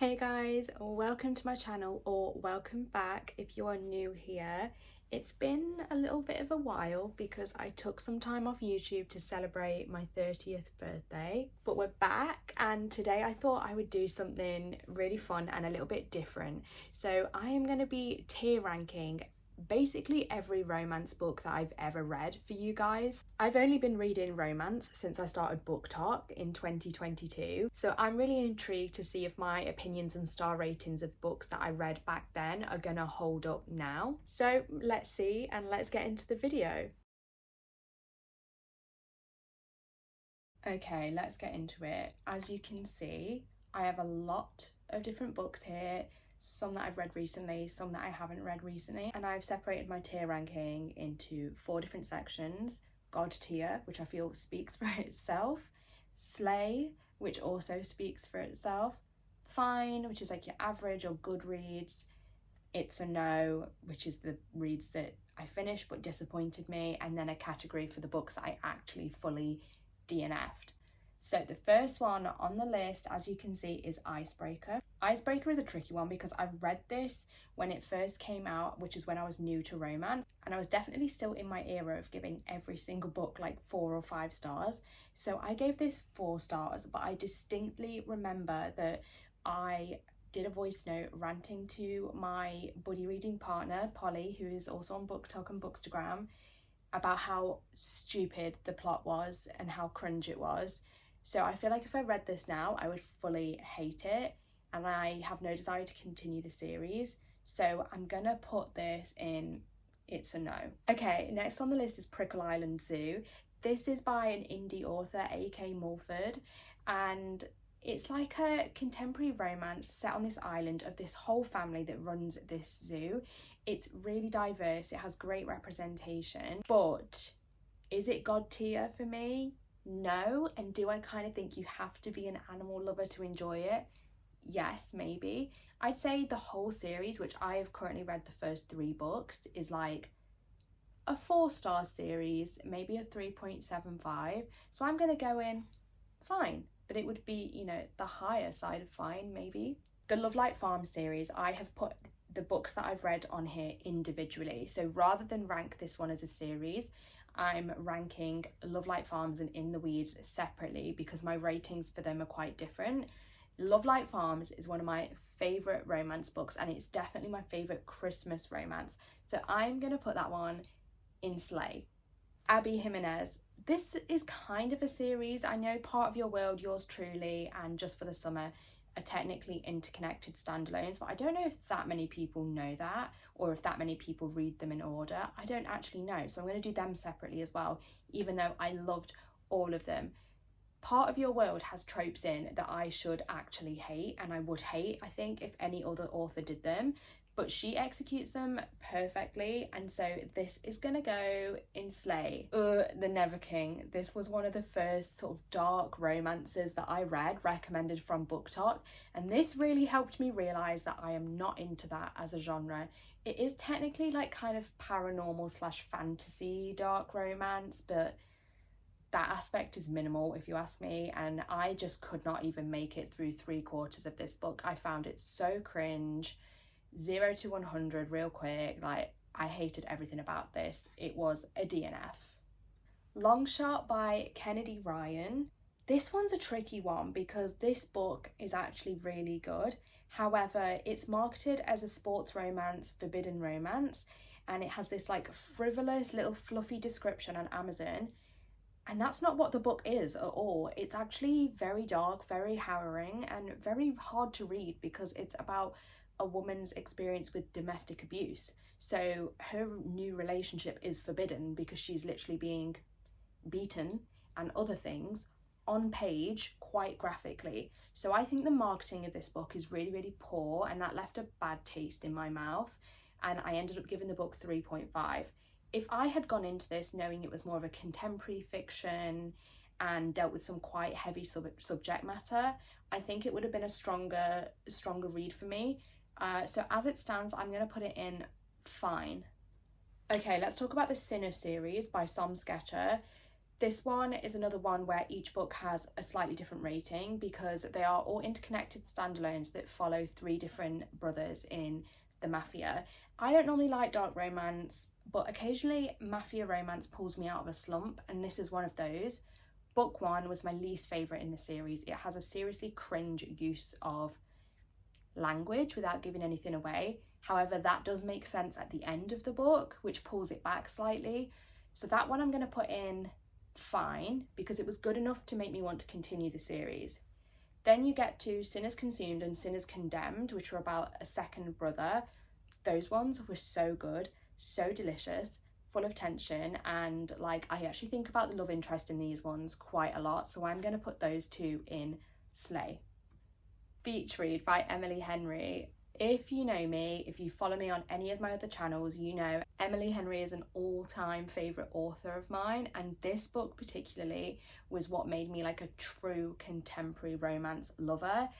Hey guys, welcome to my channel, or welcome back if you are new here. It's been a little bit of a while because I took some time off YouTube to celebrate my 30th birthday, but we're back and today I thought I would do something really fun and a little bit different. So I am going to be tier ranking basically every romance book that I've ever read for you guys. I've only been reading romance since I started Book Talk in 2022, so I'm really intrigued to see if my opinions and star ratings of books that I read back then are gonna hold up now. So let's see, and let's get into the video. Okay, let's get into it. As you can see, I have a lot of different books here. Some that I've read recently, some that I haven't read recently, and I've separated my tier ranking into 4 different sections. God tier, which I feel speaks for itself, Slay, which also speaks for itself, Fine, which is like your average or good reads, It's a No, which is the reads that I finished but disappointed me, and then a category for the books that I actually fully DNF'd. So the first one on the list, as you can see, is Icebreaker. Icebreaker is a tricky one because I read this when it first came out, which is when I was new to romance, and I was definitely still in my era of giving every single book like 4 or 5 stars. So I gave this 4 stars, but I distinctly remember that I did a voice note ranting to my buddy reading partner, Polly, who is also on Book Talk and Bookstagram, about how stupid the plot was and how cringe it was. So I feel like if I read this now, I would fully hate it, and I have no desire to continue the series. So I'm gonna put this in It's a No. Okay, next on the list is Prickle Island Zoo. This is by an indie author, Ali K Mulford, and it's like a contemporary romance set on this island of this whole family that runs this zoo. It's really diverse, it has great representation, but is it God tier for me? No. And do I kind of think you have to be an animal lover to enjoy it? Yes, maybe. I'd say the whole series, which I have currently read the first 3 books, is like a 4-star series, maybe a 3.75. So I'm gonna go in fine, but it would be, you know, the higher side of fine, maybe. The Lovelight Farm series, I have put the books that I've read on here individually. So rather than rank this one as a series, I'm ranking Lovelight Farms and In the Weeds separately because my ratings for them are quite different. Lovelight Farms is one of my favourite romance books, and it's definitely my favourite Christmas romance. So I'm going to put that one in Slay. Abby Jimenez. This is kind of a series. I know Part of Your World, Yours Truly, and Just for the Summer are technically interconnected standalones, but I don't know if that many people know that, or if that many people read them in order. I don't actually know, so I'm going to do them separately as well, even though I loved all of them. Part of Your World has tropes in that I should actually hate, and I would hate, I think, if any other author did them, but she executes them perfectly, and so this is gonna go in Slay. The Never King. This was one of the first sort of dark romances that I read, recommended from Book Talk, and this really helped me realise that I am not into that as a genre. It is technically like kind of paranormal / fantasy dark romance, but that aspect is minimal if you ask me, and I just could not even make it through 3/4 of this book. I found it so cringe. 0 to 100 real quick. Like, I hated everything about this. It was a DNF. Long Shot by Kennedy Ryan. This one's a tricky one because this book is actually really good. However, it's marketed as a sports romance, forbidden romance, and it has this like frivolous little fluffy description on Amazon, and that's not what the book is at all. It's actually very dark, very harrowing, and very hard to read because it's about a woman's experience with domestic abuse. So her new relationship is forbidden because she's literally being beaten and other things on page quite graphically. So I think the marketing of this book is really, really poor, and that left a bad taste in my mouth, and I ended up giving the book 3.5. If I had gone into this knowing it was more of a contemporary fiction and dealt with some quite heavy subject matter, I think it would have been a stronger read for me. So as it stands, I'm going to put it in fine. Okay, let's talk about the Sinner series by Som Sketcher. This one is another one where each book has a slightly different rating because they are all interconnected standalones that follow 3 different brothers in the mafia. I don't normally like dark romance, but occasionally mafia romance pulls me out of a slump, and this is one of those. Book 1 was my least favourite in the series. It has a seriously cringe use of language without giving anything away. However, that does make sense at the end of the book, which pulls it back slightly. So that one I'm going to put in fine, because it was good enough to make me want to continue the series. Then you get to Sinners Consumed and Sinners Condemned, which were about a second brother. Those ones were so good, so delicious, full of tension, and like I actually think about the love interest in these ones quite a lot, so I'm going to put those 2 in slay. Beach Read by Emily Henry. If you know me, if you follow me on any of my other channels, you know Emily Henry is an all-time favourite author of mine, and this book particularly was what made me like a true contemporary romance lover.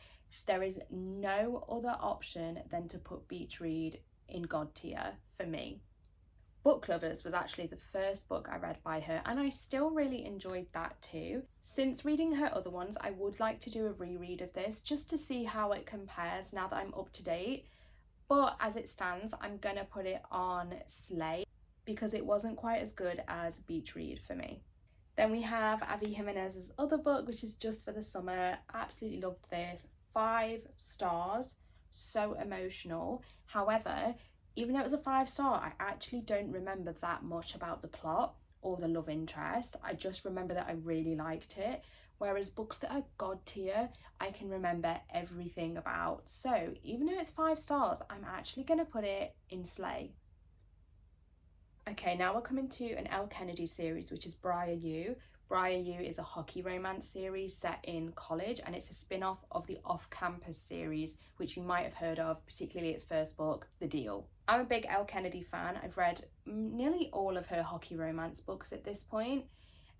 There is no other option than to put Beach Read in God tier for me. Book Lovers was actually the first book I read by her, and I still really enjoyed that too. Since reading her other ones, I would like to do a reread of this just to see how it compares now that I'm up to date. But as it stands, I'm gonna put it on slay because it wasn't quite as good as Beach Read for me. Then we have Abby Jimenez's other book, which is Just for the Summer. Absolutely loved this. 5 stars, so emotional. However, even though it was a 5-star, I actually don't remember that much about the plot or the love interest. I just remember that I really liked it. Whereas books that are God tier, I can remember everything about. So even though it's 5 stars, I'm actually going to put it in slay. Okay, now we're coming to an Elle Kennedy series, which is Briar U. Briar U is a hockey romance series set in college, and it's a spin-off of the Off-Campus series, which you might have heard of, particularly its first book, The Deal. I'm a big Elle Kennedy fan. I've read nearly all of her hockey romance books at this point,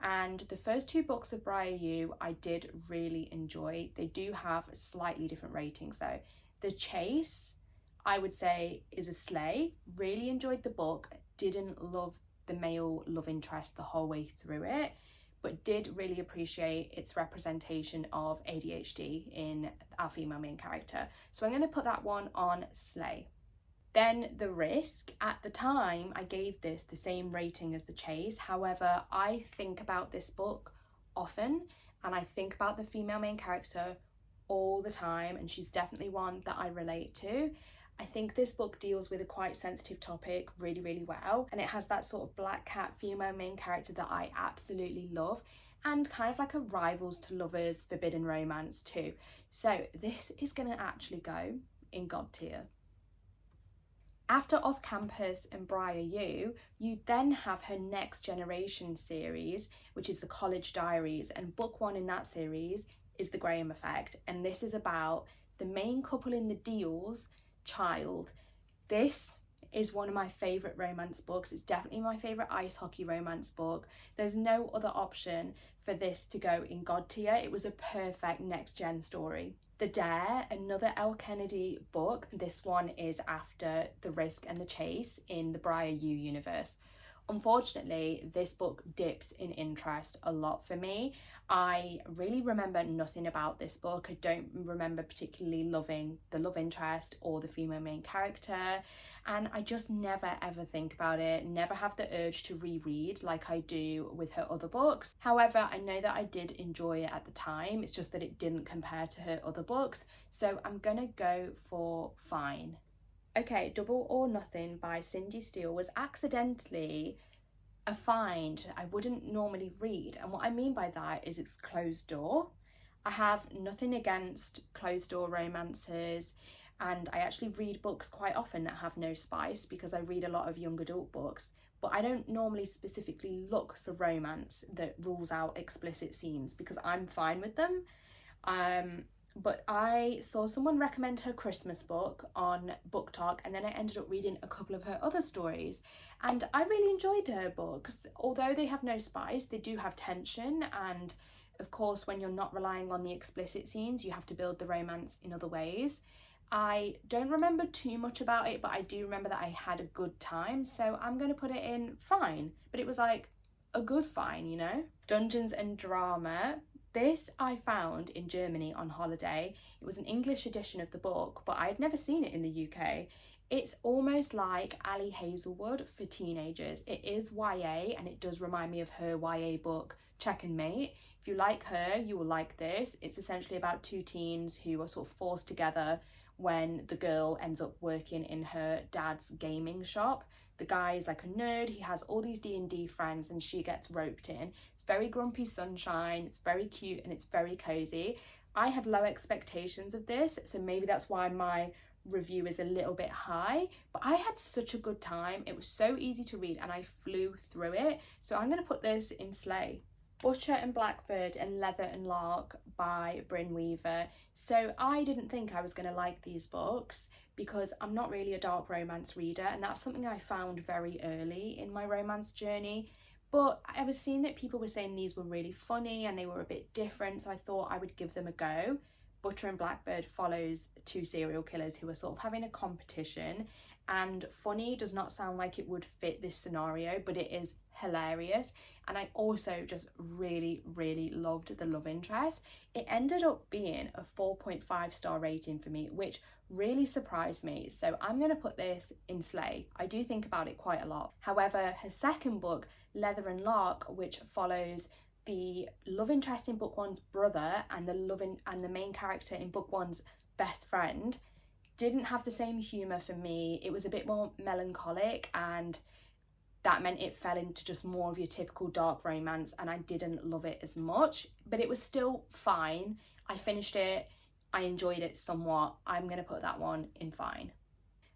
and the first 2 books of Briar U I did really enjoy. They do have slightly different ratings though. The Chase, I would say, is a slay. Really enjoyed the book, didn't love the male love interest the whole way through it, but did really appreciate its representation of ADHD in our female main character. So I'm going to put that one on slay. Then The Risk. At the time, I gave this the same rating as The Chase. However, I think about this book often, and I think about the female main character all the time, and she's definitely one that I relate to. I think this book deals with a quite sensitive topic really, really well, and it has that sort of black cat female main character that I absolutely love, and kind of like a rivals to lovers forbidden romance too. So this is going to actually go in God tier. After Off Campus and Briar U, you then have her Next Generation series, which is the College Diaries, and book 1 in that series is The Graham Effect, and this is about the main couple in The Deal's child. This is one of my favourite romance books. It's definitely my favourite ice hockey romance book. There's no other option for this to go in God tier. It was a perfect next gen story. The Dare, another Elle Kennedy book. This one is after The Risk and The Chase in the Briar U universe. Unfortunately, this book dips in interest a lot for me. I really remember nothing about this book. I don't remember particularly loving the love interest or the female main character, and I just never ever think about it, never have the urge to reread like I do with her other books. However, I know that I did enjoy it at the time. It's just that it didn't compare to her other books, so I'm gonna go for fine. Okay, Double or Nothing by Cindy Steele was accidentally a find I wouldn't normally read, and what I mean by that is it's closed door. I have nothing against closed door romances, and I actually read books quite often that have no spice because I read a lot of young adult books, but I don't normally specifically look for romance that rules out explicit scenes because I'm fine with them. But I saw someone recommend her Christmas book on Book Talk, and then I ended up reading a couple of her other stories, and I really enjoyed her books. Although they have no spice, they do have tension, and of course when you're not relying on the explicit scenes, you have to build the romance in other ways. I don't remember too much about it, but I do remember that I had a good time, so I'm going to put it in fine. But it was like a good find, you know. Dungeons and Drama. This I found in Germany on holiday. It was an English edition of the book, but I had never seen it in the UK. It's almost like Ali Hazelwood for teenagers. It is YA, and it does remind me of her YA book, Check and Mate. If you like her, you will like this. It's essentially about two teens who are sort of forced together when the girl ends up working in her dad's gaming shop. The guy is like a nerd, he has all these D&D friends, and she gets roped in. It's very grumpy sunshine, it's very cute, and it's very cozy. I had low expectations of this, so maybe that's why my review is a little bit high, but I had such a good time. It was so easy to read and I flew through it, so I'm going to put this in Slay. Butcher and Blackbird and Leather and Lark by Bryn Weaver. So I didn't think I was going to like these books because I'm not really a dark romance reader, and that's something I found very early in my romance journey. But I was seeing that people were saying these were really funny and they were a bit different, so I thought I would give them a go. Butcher and Blackbird follows two serial killers who are sort of having a competition, and funny does not sound like it would fit this scenario, but it is hilarious. And I also just really loved the love interest. It ended up being a 4.5 star rating for me, which really surprised me, so I'm going to put this in Slay. I do think about it quite a lot. However, her second book, Leather and Lark, which follows the love interest in book one's brother and the main character in book one's best friend, didn't have the same humour for me. It was a bit more melancholic, and that meant it fell into just more of your typical dark romance, and I didn't love it as much, but it was still fine. I finished it, I enjoyed it somewhat. I'm going to put that one in fine.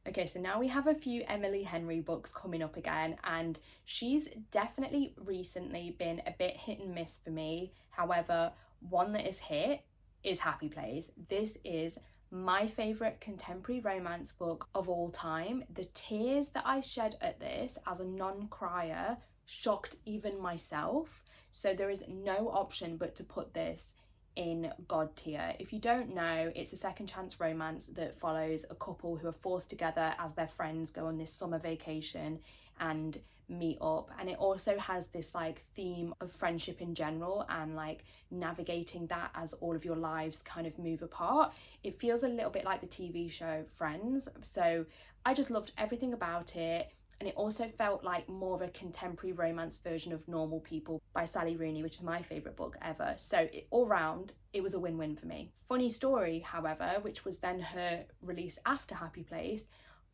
Okay, so now we have a few Emily Henry books coming up again, and she's definitely recently been a bit hit and miss for me. However, one that is hit is Happy Place. This is my favourite contemporary romance book of all time. The tears that I shed at this as a non-crier shocked even myself, so there is no option but to put this in God tier. If you don't know, it's a second chance romance that follows a couple who are forced together as their friends go on this summer vacation and meet up, and it also has this like theme of friendship in general and like navigating that as all of your lives kind of move apart. It feels a little bit like the TV show Friends, so I just loved everything about it. And it also felt like more of a contemporary romance version of Normal People by Sally Rooney, which is my favourite book ever. So all round, it was a win-win for me. Funny Story, however, which was then her release after Happy Place,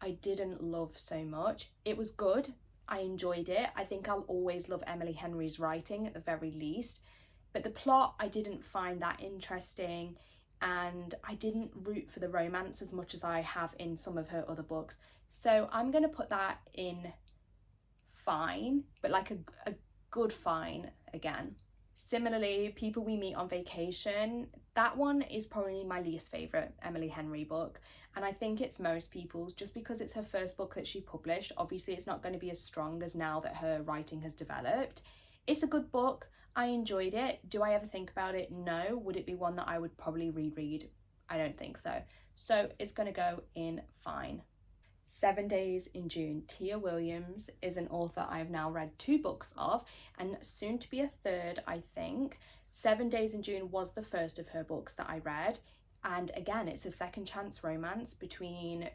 I didn't love so much. It was good, I enjoyed it. I think I'll always love Emily Henry's writing at the very least, but the plot I didn't find that interesting, and I didn't root for the romance as much as I have in some of her other books. So I'm going to put that in fine, but like a good fine again. Similarly, People We Meet on Vacation, that one is probably my least favourite Emily Henry book, and I think it's most people's just because it's her first book that she published. Obviously it's not going to be as strong as now that her writing has developed. It's a good book, I enjoyed it. Do I ever think about it? No. Would it be one that I would probably reread? I don't think so. So it's going to go in fine. 7 Days in June. Tia Williams is an author I've now read 2 books of, and soon to be a third, I think. 7 Days in June was the first of her books that I read, and again, it's a second chance romance between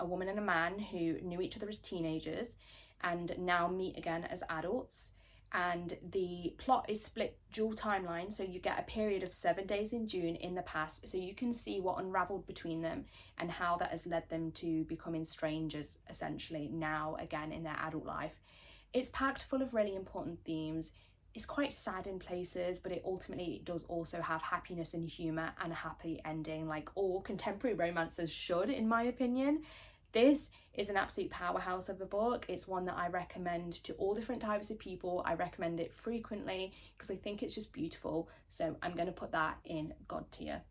a woman and a man who knew each other as teenagers and now meet again as adults. And the plot is split dual timeline, so you get a period of 7 days in June in the past, so you can see what unravelled between them and how that has led them to becoming strangers essentially now again in their adult life. It's packed full of really important themes. It's quite sad in places, but it ultimately does also have happiness and humour and a happy ending, like all contemporary romances should, in my opinion. This is an absolute powerhouse of a book. It's one that I recommend to all different types of people. I recommend it frequently because I think it's just beautiful. So I'm going to put that in God tier.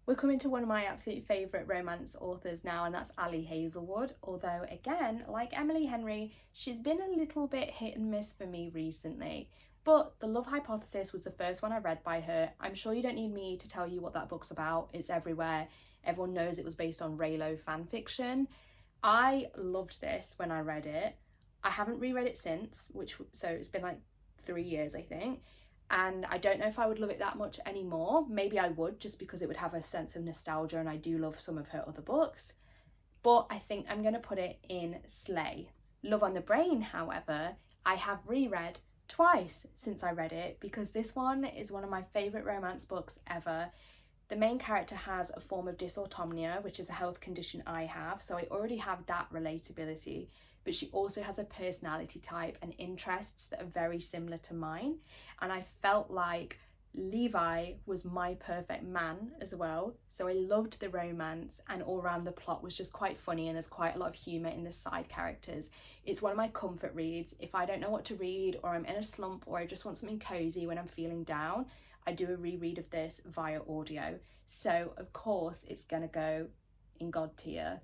We're coming to one of my absolute favourite romance authors now, and that's Ali Hazelwood. Although again, like Emily Henry, she's been a little bit hit and miss for me recently. But The Love Hypothesis was the first one I read by her. I'm sure you don't need me to tell you what that book's about. It's everywhere. Everyone knows it was based on Raylo fan fiction. I loved this when I read it. I haven't reread it since, so it's been like 3 years, I think. And I don't know if I would love it that much anymore. Maybe I would, just because it would have a sense of nostalgia, and I do love some of her other books. But I think I'm going to put it in Slay. Love on the Brain, however, I have reread twice since I read it, because this one is one of my favourite romance books ever. The main character has a form of dysautonomia, which is a health condition I have, so I already have that relatability, but she also has a personality type and interests that are very similar to mine, and I felt like Levi was my perfect man as well. So I loved the romance, and all around the plot was just quite funny, and there's quite a lot of humour in the side characters. It's one of my comfort reads. If I don't know what to read, or I'm in a slump, or I just want something cosy when I'm feeling down, I do a reread of this via audio. So of course it's gonna go in God tier.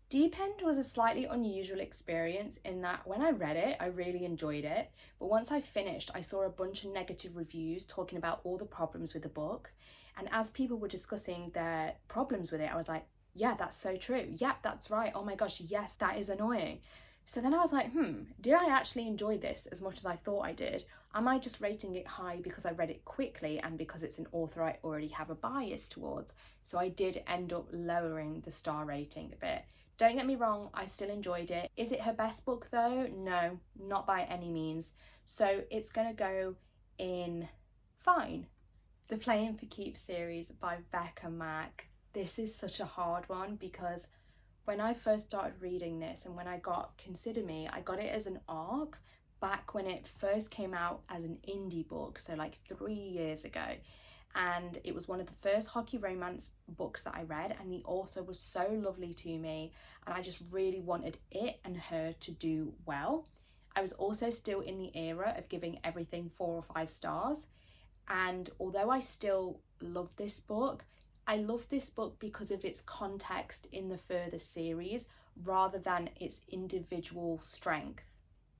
Deep End was a slightly unusual experience in that when I read it, I really enjoyed it. But once I finished, I saw a bunch of negative reviews talking about all the problems with the book. And as people were discussing their problems with it, I was like, yeah, that's so true. Yep, that's right. Oh my gosh, yes, that is annoying. So then I was like, did I actually enjoy this as much as I thought I did? Am I just rating it high because I read it quickly and because it's an author I already have a bias towards? So I did end up lowering the star rating a bit. Don't get me wrong, I still enjoyed it. Is it her best book though? No, not by any means. So it's gonna go in fine. The Playing for Keeps series by Becca Mack. This is such a hard one, because when I first started reading this and when I got Consider Me, I got it as an ARC back when it first came out as an indie book, so like 3 years ago. And it was one of the first hockey romance books that I read, and the author was so lovely to me, and I just really wanted it and her to do well. I was also still in the era of giving everything 4 or 5 stars, and although I still love this book, I love this book because of its context in the further series rather than its individual strength.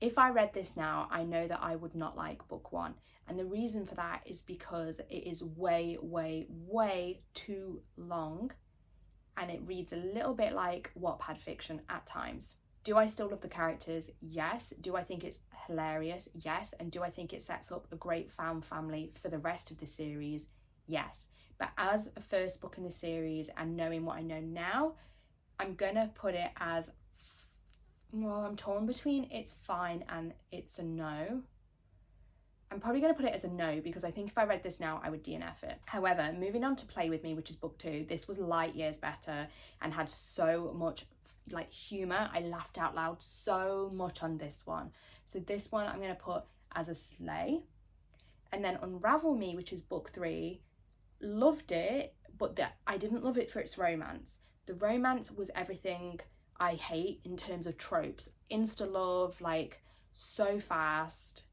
If I read this now, I know that I would not like book 1. And the reason for that is because it is way, way, way too long, and it reads a little bit like Wattpad fiction at times. Do I still love the characters? Yes. Do I think it's hilarious? Yes. And do I think it sets up a great found family for the rest of the series? Yes. But as a first book in the series, and knowing what I know now, I'm gonna put it as, well, I'm torn between it's fine and it's a no. I'm probably going to put it as a no, because I think if I read this now, I would DNF it. However, moving on to Play With Me, which is book 2, this was light years better and had so much like humour. I laughed out loud so much on this one. So this one I'm going to put as a slay. And then Unravel Me, which is book 3, loved it, but I didn't love it for its romance. The romance was everything I hate in terms of tropes. Insta love, like so fast,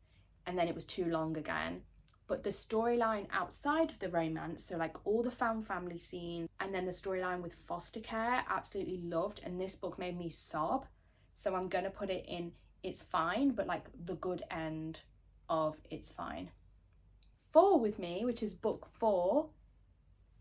and then it was too long again. But the storyline outside of the romance, so like all the found family scenes and then the storyline with foster care, absolutely loved, and this book made me sob. So I'm gonna put it in it's fine, but like the good end of it's fine. Fall With Me, which is book 4,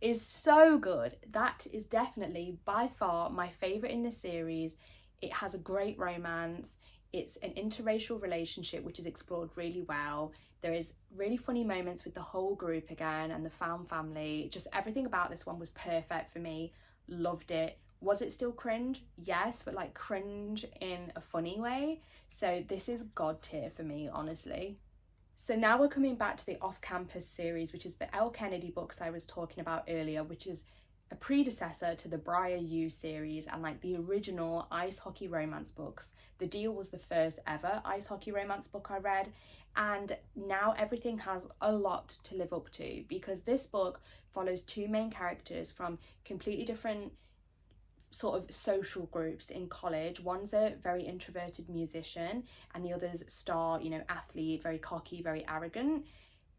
is so good. That is definitely by far my favourite in the series. It has a great romance. It's an interracial relationship which is explored really well. There is really funny moments with the whole group again and the found family. Just everything about this one was perfect for me. Loved it. Was it still cringe? Yes, but like cringe in a funny way. So this is God tier for me, honestly. So now we're coming back to the off-campus series, which is the Elle Kennedy books I was talking about earlier, which is a predecessor to the Briar U series and like the original ice hockey romance books. The Deal was the first ever ice hockey romance book I read, and now everything has a lot to live up to, because this book follows 2 main characters from completely different sort of social groups in college. One's a very introverted musician and the other's star, you know, athlete, very cocky, very arrogant.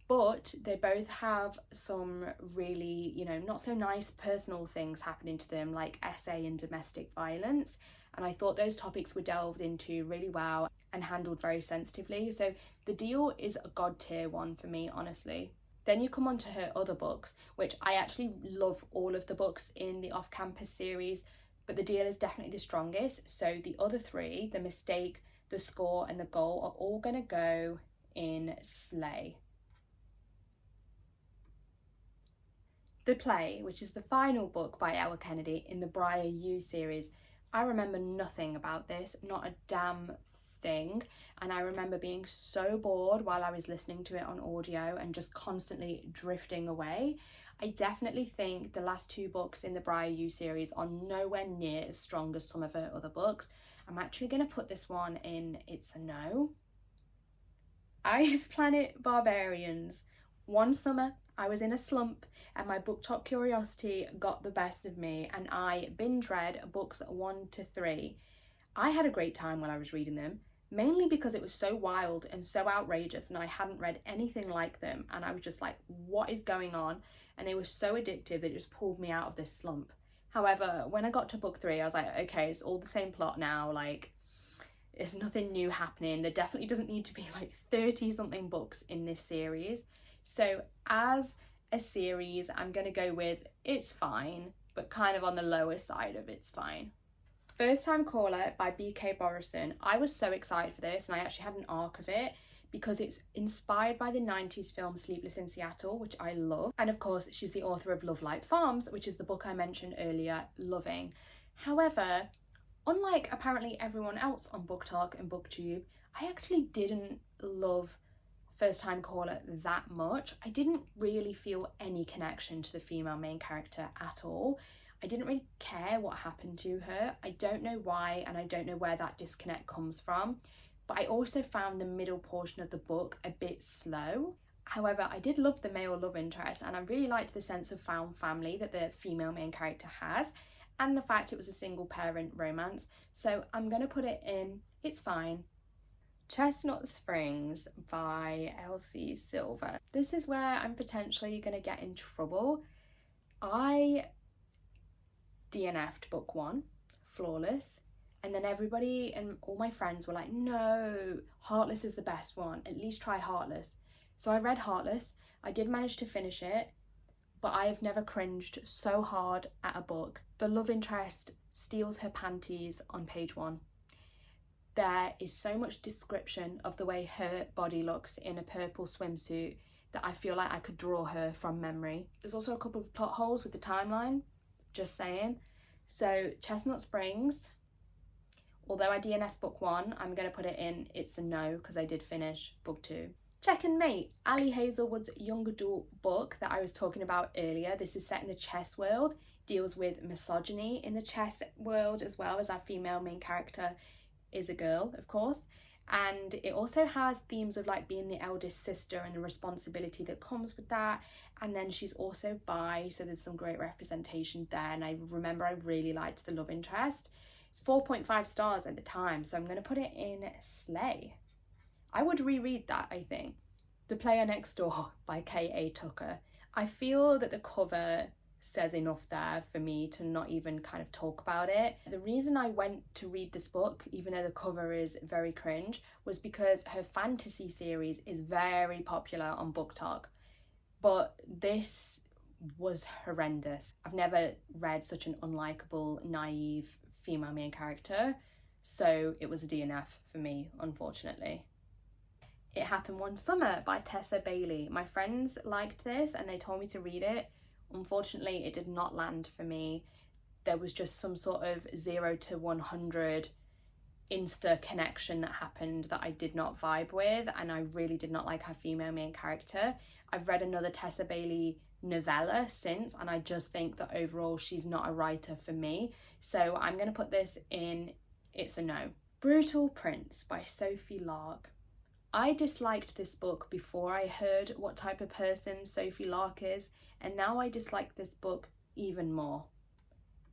But they both have some really, you know, not so nice personal things happening to them, like SA and domestic violence. And I thought those topics were delved into really well and handled very sensitively. So The Deal is a God tier one for me, honestly. Then you come on to her other books, which I actually love all of the books in the off-campus series, but The Deal is definitely the strongest. So the other 3, The Mistake, The Score and The Goal, are all going to go in Slay. The Play, which is the final book by Ella Kennedy in the Briar U series. I remember nothing about this, not a damn thing, and I remember being so bored while I was listening to it on audio and just constantly drifting away. I definitely think the last 2 books in the Briar U series are nowhere near as strong as some of her other books. I'm actually going to put this one in It's a No. Ice Planet Barbarians. One summer I was in a slump and my BookTok curiosity got the best of me, and I binge read books 1 to 3. I had a great time while I was reading them, mainly because it was so wild and so outrageous and I hadn't read anything like them, and I was just like, what is going on? And they were so addictive that it just pulled me out of this slump. However, when I got to book 3, I was like, okay, it's all the same plot now, like, there's nothing new happening. There definitely doesn't need to be like 30 something books in this series. So as a series, I'm going to go with It's Fine, but kind of on the lower side of It's Fine. First Time Caller by B.K. Borison. I was so excited for this, and I actually had an arc of it because it's inspired by the 90s film Sleepless in Seattle, which I love. And of course, she's the author of Lovelight Farms, which is the book I mentioned earlier, loving. However, unlike apparently everyone else on BookTok and BookTube, I actually didn't love First Time Caller that much. I didn't really feel any connection to the female main character at all. I didn't really care what happened to her. I don't know why, and I don't know where that disconnect comes from. But I also found the middle portion of the book a bit slow. However, I did love the male love interest, and I really liked the sense of found family that the female main character has, and the fact it was a single parent romance. So I'm going to put it in It's Fine. Chestnut Springs by Elsie Silver. This is where I'm potentially going to get in trouble. I DNF'd book 1, Flawless, and then everybody and all my friends were like, no, Heartless is the best one, at least try Heartless. So I read Heartless. I did manage to finish it, but I have never cringed so hard at a book. The love interest steals her panties on page 1. There is so much description of the way her body looks in a purple swimsuit that I feel like I could draw her from memory. There's also a couple of plot holes with the timeline, just saying. So Chestnut Springs, although I DNF book 1, I'm going to put it in It's a No because I did finish book 2. Check and Mate, Ali Hazelwood's young adult book that I was talking about earlier. This is set in the chess world, deals with misogyny in the chess world, as well as our female main character is a girl, of course, and it also has themes of like being the eldest sister and the responsibility that comes with that. And then she's also bi, so there's some great representation there, and I remember I really liked the love interest. It's 4.5 stars at the time, so I'm going to put it in Slay. I would reread that, I think. The Player Next Door by K.A. Tucker. I feel that the cover says enough there for me to not even kind of talk about it. The reason I went to read this book, even though the cover is very cringe, was because her fantasy series is very popular on BookTok, but this was horrendous. I've never read such an unlikable, naive female main character, so it was a DNF for me, unfortunately. It Happened One Summer by Tessa Bailey. My friends liked this and they told me to read it. Unfortunately, it did not land for me. There was just some sort of 0 to 100 insta connection that happened that I did not vibe with, and I really did not like her female main character. I've read another Tessa Bailey novella since, and I just think that overall she's not a writer for me. So I'm going to put this in It's a No. Brutal Prince by Sophie Lark. I disliked this book before I heard what type of person Sophie Lark is, and now I dislike this book even more.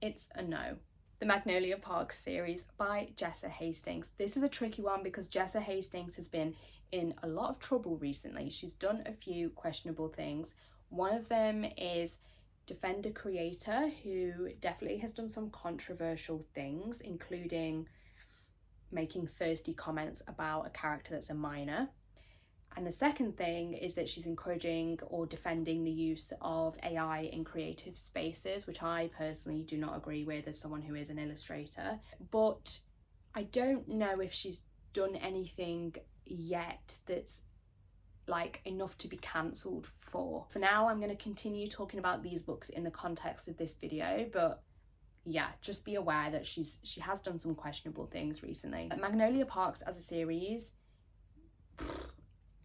It's a No. The Magnolia Park series by Jessa Hastings. This is a tricky one because Jessa Hastings has been in a lot of trouble recently. She's done a few questionable things. One of them is defend a creator who definitely has done some controversial things, including making thirsty comments about a character that's a minor. And the second thing is that she's encouraging or defending the use of AI in creative spaces, which I personally do not agree with as someone who is an illustrator. But I don't know if she's done anything yet that's like enough to be cancelled for. For now, I'm going to continue talking about these books in the context of this video, but yeah, just be aware that she has done some questionable things recently. Magnolia Parks as a series,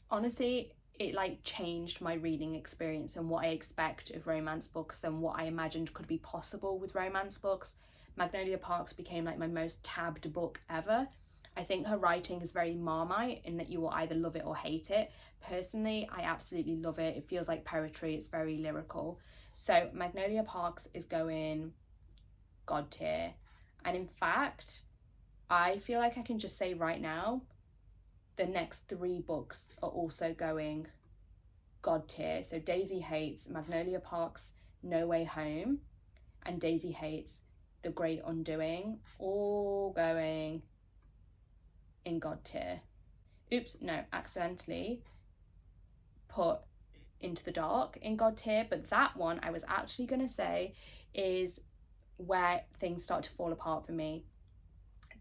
honestly, it like changed my reading experience and what I expect of romance books and what I imagined could be possible with romance books. Magnolia Parks became like my most tabbed book ever. I think her writing is very Marmite in that you will either love it or hate it. Personally, I absolutely love it. It feels like poetry. It's very lyrical. So Magnolia Parks is going God tier. And in fact, I feel like I can just say right now, the next 3 books are also going God tier. So Daisy Hates, Magnolia Parks, No Way Home, and Daisy Hates, The Great Undoing, all going in God tier. Oops, no, accidentally put Into the Dark in God tier, but that one I was actually going to say is where things start to fall apart for me.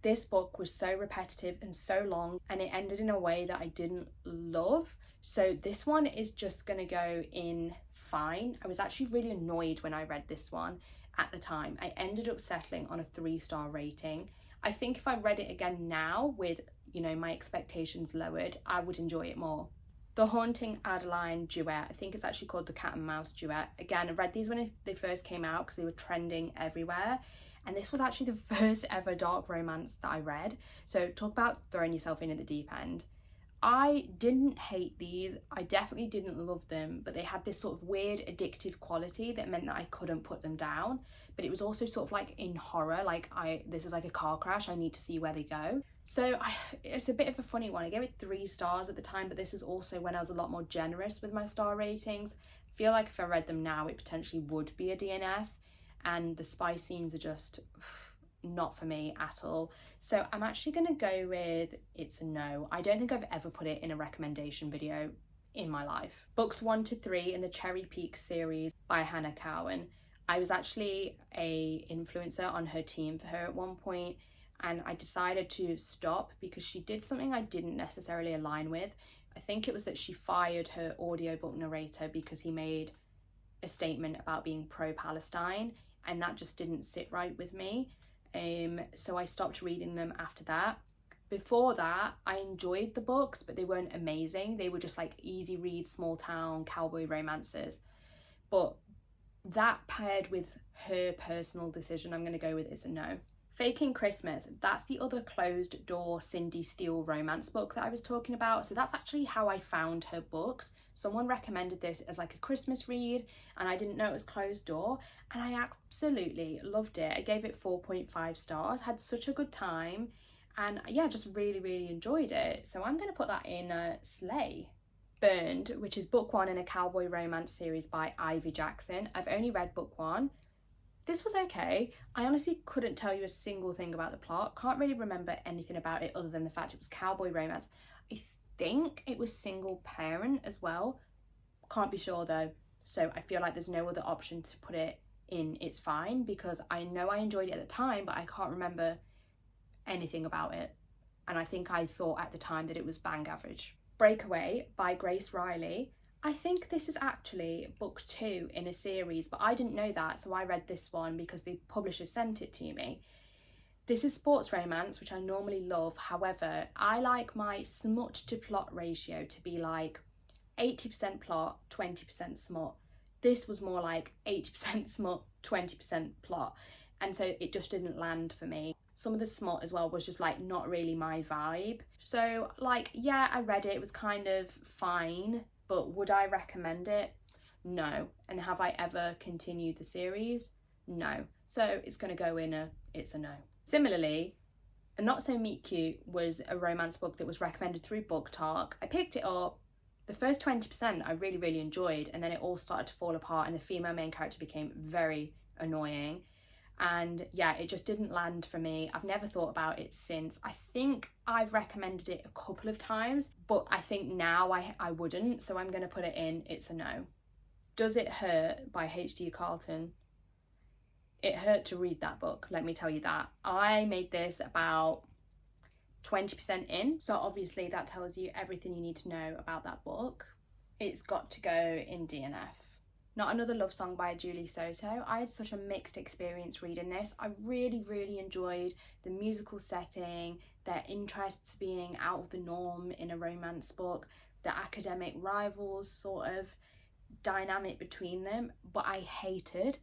This book was so repetitive and so long, and it ended in a way that I didn't love. So this one is just going to go in fine. I was actually really annoyed when I read this one at the time. I ended up settling on a 3-star rating. I think if I read it again now with, you know, my expectations lowered, I would enjoy it more. The Haunting Adeline duet, I think it's actually called the Cat and Mouse duet. Again, I read these when they first came out because they were trending everywhere. And this was actually the first ever dark romance that I read. So talk about throwing yourself in at the deep end. I didn't hate these. I definitely didn't love them, but they had this sort of weird addictive quality that meant that I couldn't put them down. But it was also sort of like in horror, like this is like a car crash, I need to see where they go. So it's a bit of a funny one. I gave it 3 stars at the time, but this is also when I was a lot more generous with my star ratings. I feel like if I read them now, it potentially would be a DNF, and the spy scenes are just not for me at all. So I'm actually going to go with it's a no. I don't think I've ever put it in a recommendation video in my life. Books 1 to 3 in the Cherry Peak series by Hannah Cowan. I was actually a influencer on her team for her at one point, and I decided to stop because she did something I didn't necessarily align with. I think it was that she fired her audiobook narrator because he made a statement about being pro-Palestine, and that just didn't sit right with me. So I stopped reading them after that. Before that, I enjoyed the books, but they weren't amazing. They were just like easy read, small town cowboy romances. But that paired with her personal decision, I'm going to go with it's a no. Faking Christmas, that's the other closed door Cindy Steele romance book that I was talking about. So that's actually how I found her books. Someone recommended this as like a Christmas read, and I didn't know it was closed door, and I absolutely loved it. I gave it 4.5 stars, had such a good time, and yeah, just really enjoyed it. So I'm going to put that in Slay. Burned, which is book 1 in a cowboy romance series by Ivy Jackson. I've only read book 1. This was okay. I honestly couldn't tell you a single thing about the plot. Can't really remember anything about it other than the fact it was cowboy romance. I think it was single parent as well. Can't be sure though. So I feel like there's no other option to put it in It's Fine, because I know I enjoyed it at the time, but I can't remember anything about it. And I think I thought at the time that it was bang average. Breakaway by Grace Riley. I think this is actually book 2 in a series, but I didn't know that, so I read this one because the publisher sent it to me. This is sports romance, which I normally love. However, I like my smut to plot ratio to be like 80% plot, 20% smut. This was more like 80% smut, 20% plot, and so it just didn't land for me. Some of the smut as well was just like not really my vibe. So like, yeah, I read it, it was kind of fine, but would I recommend it? No. And have I ever continued the series? No. So it's going to go in it's a no. Similarly, A Not So Meet Cute was a romance book that was recommended through Book Talk. I picked it up. The first 20% I really enjoyed, and then it all started to fall apart and the female main character became very annoying. And yeah, it just didn't land for me. I've never thought about it since. I think I've recommended it a couple of times, but I think now I wouldn't, so I'm going to put it in it's a no. Does It Hurt by H.D. Carlton. It hurt to read that book, let me tell you that. I made this about 20% in. So obviously that tells you everything you need to know about that book. It's got to go in DNF. Not Another Love Song by Julie Soto. I had such a mixed experience reading this. I really enjoyed the musical setting, their interests being out of the norm in a romance book, the academic rivals sort of dynamic between them, but I hated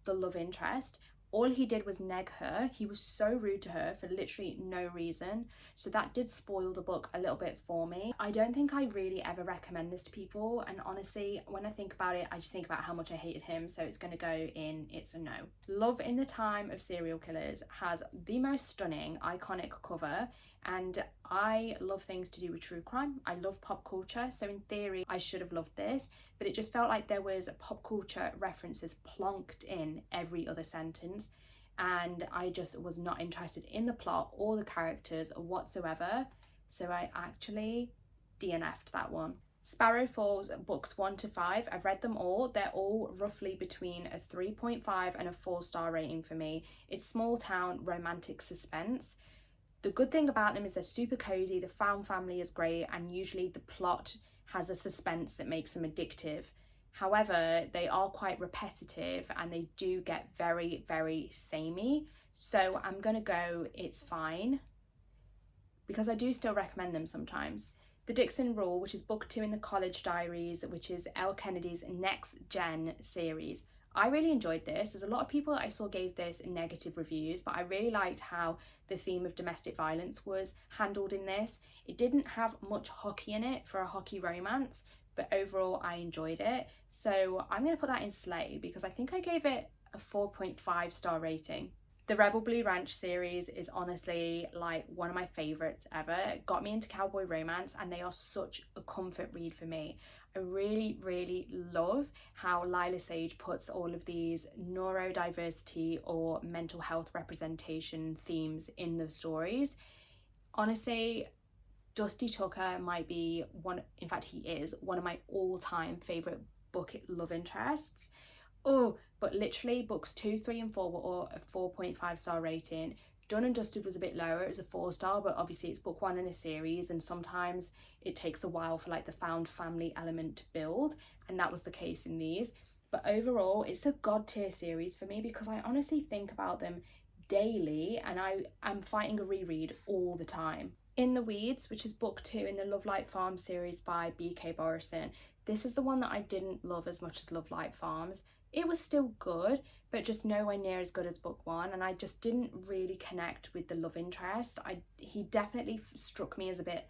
the love interest. All he did was neg her. He was so rude to her for literally no reason. So that did spoil the book a little bit for me. I don't think I really ever recommend this to people. And honestly, when I think about it, I just think about how much I hated him. So it's going to go in, it's a no. Love in the Time of Serial Killers has the most stunning, iconic cover. And I love things to do with true crime. I love pop culture. So in theory, I should have loved this. But it just felt like there was pop culture references plonked in every other sentence. And I just was not interested in the plot or the characters whatsoever. So I actually DNF'd that one. Sparrow Falls books 1 to 5. I've read them all. They're all roughly between a 3.5 and a 4-star rating for me. It's small town romantic suspense. The good thing about them is they're super cozy, the found family is great, and usually the plot has a suspense that makes them addictive. However, they are quite repetitive and they do get very samey. So I'm gonna go it's fine, because I do still recommend them sometimes. The Dixon Rule, which is book 2 in the College Diaries, which is Elle Kennedy's next gen series. I really enjoyed this. There's a lot of people that I saw gave this negative reviews, but I really liked how the theme of domestic violence was handled in this. It didn't have much hockey in it for a hockey romance, but overall I enjoyed it. So I'm going to put that in Slay, because I think I gave it a 4.5 star rating. The Rebel Blue Ranch series is honestly like one of my favourites ever. It got me into cowboy romance and they are such a comfort read for me. I really love how Lila Sage puts all of these neurodiversity or mental health representation themes in the stories. Honestly, Dusty Tucker might be in fact he is one of my all-time favourite book love interests. Oh, but literally books 2, 3 and 4 were all a 4.5 star rating. Done and Dusted was a bit lower, it was a 4-star, but obviously it's book 1 in a series and sometimes it takes a while for like the found family element to build, and that was the case in these. But overall it's a god tier series for me, because I honestly think about them daily and I'm fighting a reread all the time. In the Weeds, which is book 2 in the Lovelight Farms series by BK Borison. This is the one that I didn't love as much as Lovelight Farms. It was still good, but just nowhere near as good as book 1, and I just didn't really connect with the love interest. He definitely struck me as a bit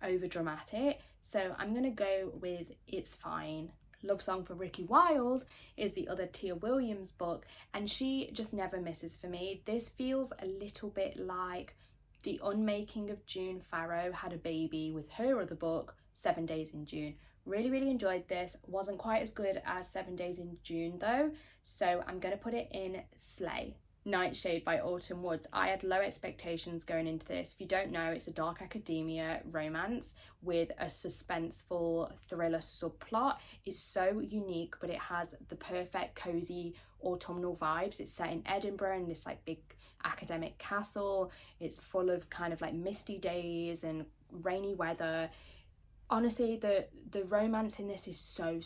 over dramatic, so I'm gonna go with It's Fine. Love Song for Ricky Wilde is the other Tia Williams book, and she just never misses for me. This feels a little bit like the unmaking of June Farrow had a baby with her other book, 7 Days in June. Really enjoyed this. Wasn't quite as good as 7 Days in June though, so I'm going to put it in Slay. Nightshade by Autumn Woods. I had low expectations going into this. If you don't know, it's a dark academia romance with a suspenseful thriller subplot. It's so unique, but it has the perfect cozy autumnal vibes. It's set in Edinburgh in this like big academic castle. It's full of kind of like misty days and rainy weather. Honestly, the romance in this is so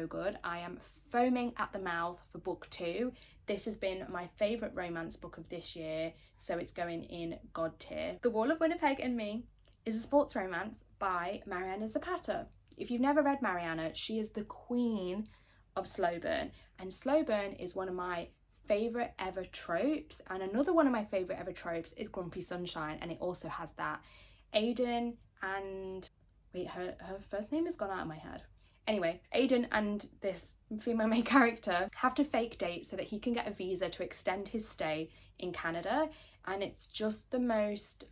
good. I am foaming at the mouth for book 2. This has been my favourite romance book of this year, so it's going in God tier. The Wall of Winnipeg and Me is a sports romance by Mariana Zapata. If you've never read Mariana, she is the queen of slow burn, and slow burn is one of my favourite ever tropes, and another one of my favourite ever tropes is Grumpy Sunshine, and it also has that. Aiden and... wait, her first name has gone out of my head. Anyway, Aiden and this female main character have to fake date so that he can get a visa to extend his stay in Canada, and it's just the most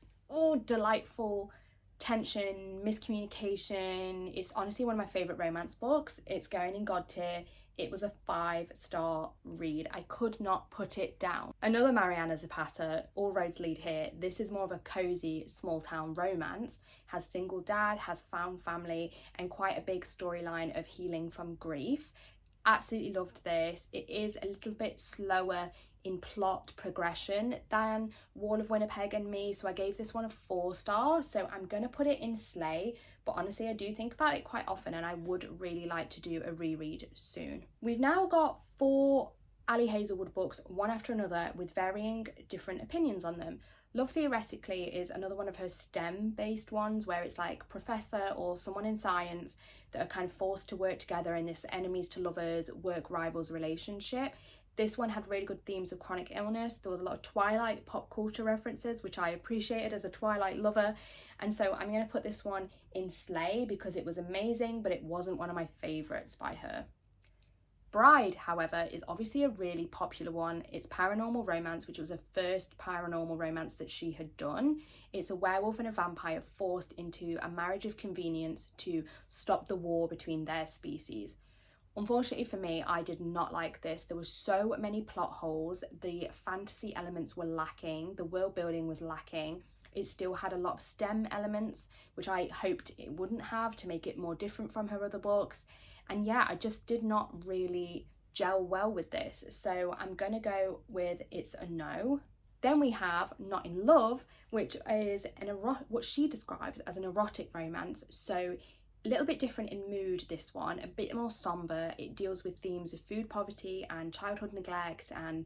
delightful tension, miscommunication. It's honestly one of my favourite romance books. It's going in God tier. It was a 5-star read. I could not put it down. Another Mariana Zapata, All Roads Lead Here. This is more of a cozy small town romance. Has single dad, has found family, and quite a big storyline of healing from grief. Absolutely loved this. It is a little bit slower in plot progression than Wall of Winnipeg and Me, so I gave this one a 4 stars. So I'm going to put it in Slay, but honestly I do think about it quite often and I would really like to do a reread soon. We've now got 4 Ali Hazelwood books, one after another, with varying different opinions on them. Love Theoretically is another one of her STEM based ones where it's like professor or someone in science that are kind of forced to work together in this enemies to lovers, work rivals relationship. This one had really good themes of chronic illness. There was a lot of Twilight pop culture references, which I appreciated as a Twilight lover. And so I'm going to put this one in Slay because it was amazing, but it wasn't one of my favourites by her. Bride, however, is obviously a really popular one. It's paranormal romance, which was the first paranormal romance that she had done. It's a werewolf and a vampire forced into a marriage of convenience to stop the war between their species. Unfortunately for me, I did not like this. There were so many plot holes. The fantasy elements were lacking. The world building was lacking. It still had a lot of STEM elements, which I hoped it wouldn't have to make it more different from her other books. And yeah, I just did not really gel well with this. So I'm going to go with it's a no. Then we have Not in Love, which is what she describes as an erotic romance. So a little bit different in mood, this one, a bit more somber. It deals with themes of food poverty and childhood neglect and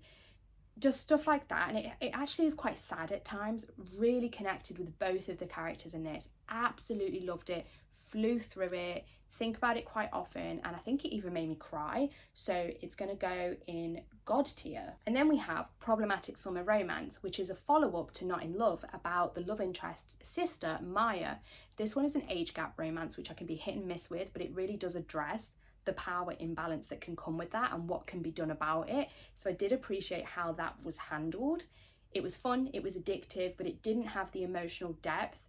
just stuff like that. And it actually is quite sad at times. Really connected with both of the characters in this. Absolutely loved it. Flew through it. Think about it quite often, and I think it even made me cry, so it's going to go in God tier. And then we have Problematic Summer Romance, which is a follow-up to Not in Love about the love interest's sister Maya. This one is an age gap romance, which I can be hit and miss with, but it really does address the power imbalance that can come with that and what can be done about it. So I did appreciate how that was handled. It was fun, it was addictive, but it didn't have the emotional depth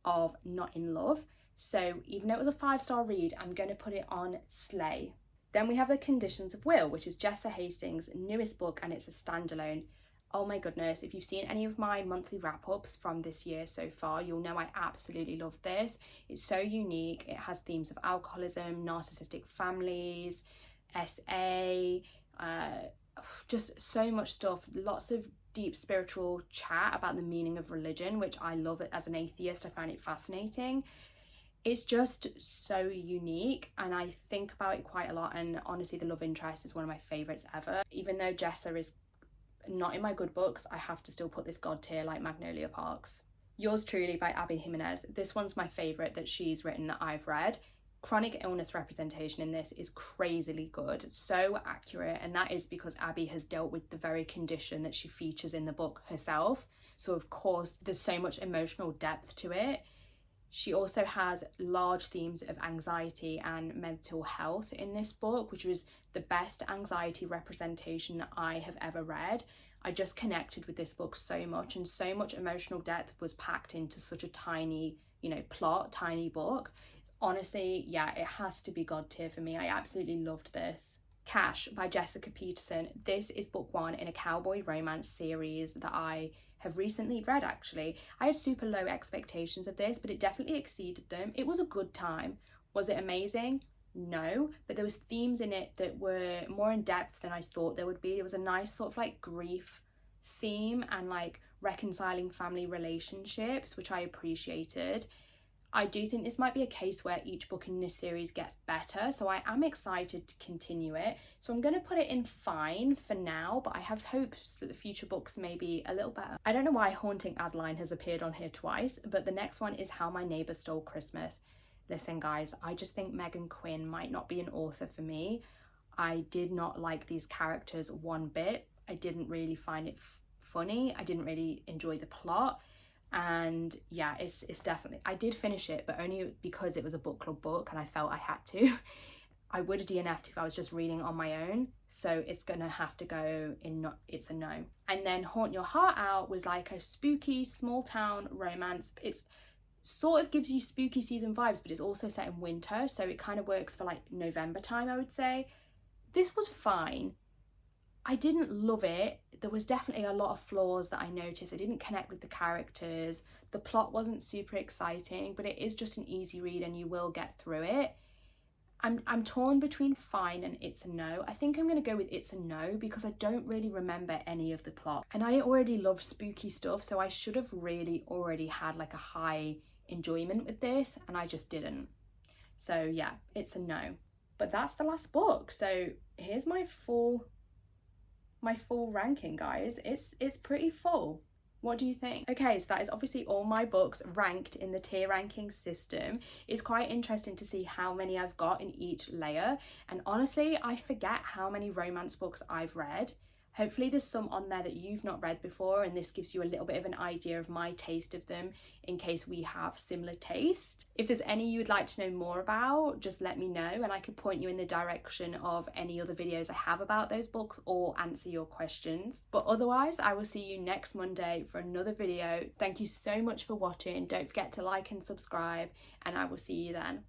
of Not in Love. So even though it was a 5-star read, I'm going to put it on Slay. Then we have The Conditions of Will, which is Jessa Hastings' newest book, and it's a standalone. Oh my goodness, if you've seen any of my monthly wrap-ups from this year so far, you'll know I absolutely love this. It's so unique. It has themes of alcoholism, narcissistic families, SA, just so much stuff. Lots of deep spiritual chat about the meaning of religion, which I love. It as an atheist, I find it fascinating. It's just so unique and I think about it quite a lot, and honestly the love interest is one of my favourites ever. Even though Jessa is not in my good books, I have to still put this God tier like Magnolia Parks. Yours Truly by Abby Jimenez. This one's my favourite that she's written that I've read. Chronic illness representation in this is crazily good, so accurate, and that is because Abby has dealt with the very condition that she features in the book herself. So of course there's so much emotional depth to it. She also has large themes of anxiety and mental health in this book, which was the best anxiety representation I have ever read. I just connected with this book so much, and so much emotional depth was packed into such a tiny, plot, tiny book. Honestly, yeah, it has to be God tier for me. I absolutely loved this. Cash by Jessica Peterson. This is book 1 in a cowboy romance series that I have recently read actually. I had super low expectations of this, but it definitely exceeded them. It was a good time. Was it amazing? No, but there was themes in it that were more in depth than I thought there would be. There was a nice sort of like grief theme and like reconciling family relationships, which I appreciated. I do think this might be a case where each book in this series gets better, so I am excited to continue it. So I'm going to put it in fine for now, but I have hopes that the future books may be a little better. I don't know why Haunting Adeline has appeared on here twice, but the next one is How My Neighbour Stole Christmas. Listen guys, I just think Megan Quinn might not be an author for me. I did not like these characters one bit. I didn't really find it funny. I didn't really enjoy the plot. And yeah, it's definitely, I did finish it, but only because it was a book club book and I felt I had to. I would have DNF'd if I was just reading on my own, so it's gonna have to go in it's a no. And then Haunt Your Heart Out was like a spooky small town romance. It's sort of gives you spooky season vibes, but it's also set in winter, so it kind of works for like November time, I would say. This was fine. I didn't love it. There was definitely a lot of flaws that I noticed. I didn't connect with the characters. The plot wasn't super exciting, but it is just an easy read and you will get through it. I'm torn between fine and it's a no. I think I'm going to go with it's a no because I don't really remember any of the plot. And I already love spooky stuff, so I should have really already had like a high enjoyment with this, and I just didn't. So yeah, it's a no. But that's the last book. So here's my full ranking, guys. It's pretty full. What do you think? Okay, so that is obviously all my books ranked in the tier ranking system. It's quite interesting to see how many I've got in each layer. And honestly, I forget how many romance books I've read. Hopefully there's some on there that you've not read before, and this gives you a little bit of an idea of my taste of them in case we have similar taste. If there's any you would like to know more about, just let me know and I could point you in the direction of any other videos I have about those books or answer your questions. But otherwise, I will see you next Monday for another video. Thank you so much for watching. Don't forget to like and subscribe, and I will see you then.